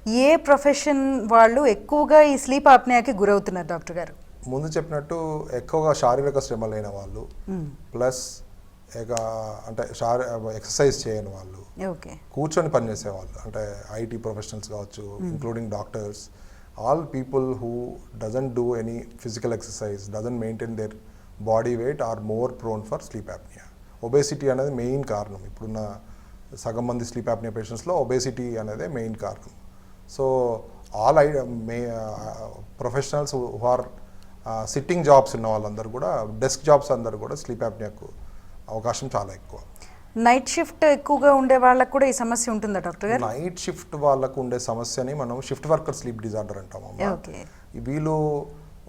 ఏ profession వాళ్ళు ఎక్కువగా ఈ స్లీప్ ఆప్నియాకి గురవుతున్నారు డాక్టర్ గారు? ముందు చెప్పినట్టు ఎక్కువగా శారీరక శ్రమ లేని వాళ్ళు, ప్లస్ అంటే ఎక్సర్సైజ్ చేయని వాళ్ళు, కూర్చొని పనిచేసే వాళ్ళు, అంటే ఐటీ ప్రొఫెషనల్స్ కావచ్చు, including doctors, all people who doesn't do any physical exercise, doesn't maintain their body weight are more prone for sleep apnea. Obesity అనేది మెయిన్ కారణం. ఇప్పుడున్న సగం మంది స్లీప్ యాప్నియా పేషెంట్స్లో ఒబేసిటీ అనేది మెయిన్ కారణం. So all professionals who are sitting jobs ఉన్న వాళ్ళందరూ కూడా, డెస్క్ జాబ్స్ అందరూ కూడా స్లీప్ యాప్నియాకు అవకాశం చాలా ఎక్కువ. నైట్ షిఫ్ట్ ఎక్కువగా ఉండే వాళ్ళకు కూడా ఈ సమస్య ఉంటుందా డాక్టర్ గారు? నైట్ షిఫ్ట్ వాళ్ళకు ఉండే సమస్యని మనం షిఫ్ట్ వర్కర్ స్లీప్ డిజార్డర్ అంటాము. వీళ్ళు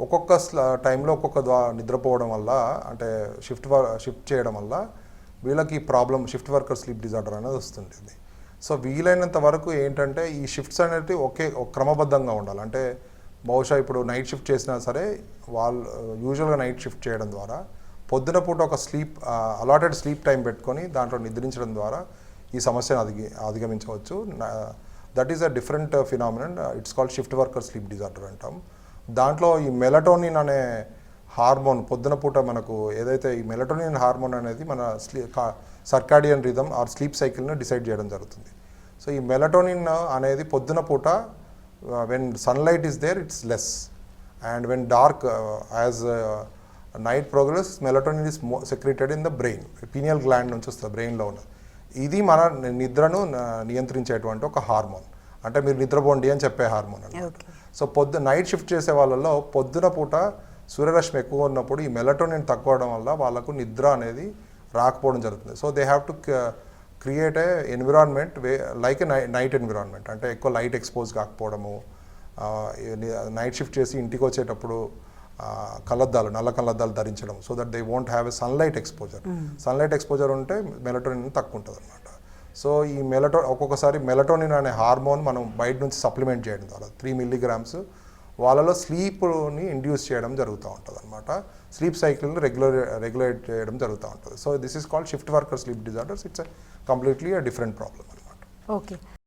ఒక్కొక్క టైంలో ఒక్కొక్క నిద్రపోవడం వల్ల, అంటే షిఫ్ట్ చేయడం వల్ల వీళ్ళకి problem shift worker sleep disorder అనేది వస్తుంటుంది. సో వీలైనంత వరకు ఏంటంటే ఈ షిఫ్ట్స్ అనేవి క్రమబద్ధంగా ఉండాలి. అంటే బహుశా ఇప్పుడు నైట్ షిఫ్ట్ చేసినా సరే వాళ్ళు యూజువల్గా నైట్ షిఫ్ట్ చేయడం ద్వారా పొద్దున పూట ఒక అలాటెడ్ స్లీప్ టైం పెట్టుకొని దాంట్లో నిద్రించడం ద్వారా ఈ సమస్యను అధిగమించవచ్చు. That is a different phenomenon. It's called shift worker sleep disorder అంటాం. దాంట్లో ఈ మెలటోనిన్ అనే హార్మోన్ పొద్దున పూట మనకు ఏదైతే ఈ మెలటోనిన్ హార్మోన్ అనేది మన సర్కాడియన్ రిథమ్ ఆర్ స్లీప్ సైకిల్ను డిసైడ్ చేయడం జరుగుతుంది. సో ఈ మెలటోనిన్ అనేది పొద్దున పూట when sunlight is there it's less, and when dark as night progress melatonin is secreted in the brain. Pineal gland నుంచి వస్తుంది బ్రెయిన్లో ఉన్నది. ఇది మన నిద్రను నియంత్రించేటువంటి ఒక హార్మోన్, అంటే మీరు నిద్రపోండి అని చెప్పే హార్మోన్ అన్నమాట. సో నైట్ షిఫ్ట్ చేసే వాళ్ళలో పొద్దున పూట సూర్యరశ్మి ఎక్కువ ఉన్నప్పుడు ఈ మెలటోనిన్ తక్కువడం వల్ల వాళ్ళకు నిద్ర అనేది రాకపోవడం జరుగుతుంది. So they have to create a environment like a night environment, అంటే ఎక్కువ లైట్ ఎక్స్పోజ్ కాకపోవడము, నైట్ షిఫ్ట్ చేసి ఇంటికి వచ్చేటప్పుడు నల్ల కళ్ళద్దాలు ధరించడం, so that they won't have a sunlight exposure. Sunlight exposure ఉంటే మెలటోనిన్ తక్కువ ఉంటుంది అనమాట. సో ఈ ఒక్కొక్కసారి మెలటోనిన్ అనే హార్మోన్ మనం బయట నుంచి సప్లిమెంట్ చేయడం ద్వారా 3 milligrams వాళ్ళలో స్లీప్ని ఇండ్యూస్ చేయడం జరుగుతూ ఉంటుంది అనమాట. స్లీప్ సైకిల్ని రెగ్యులేట్ చేయడం జరుగుతూ ఉంటుంది. So this is called shift worker sleep disorders. It's completely a different problem అనమాట. ఓకే.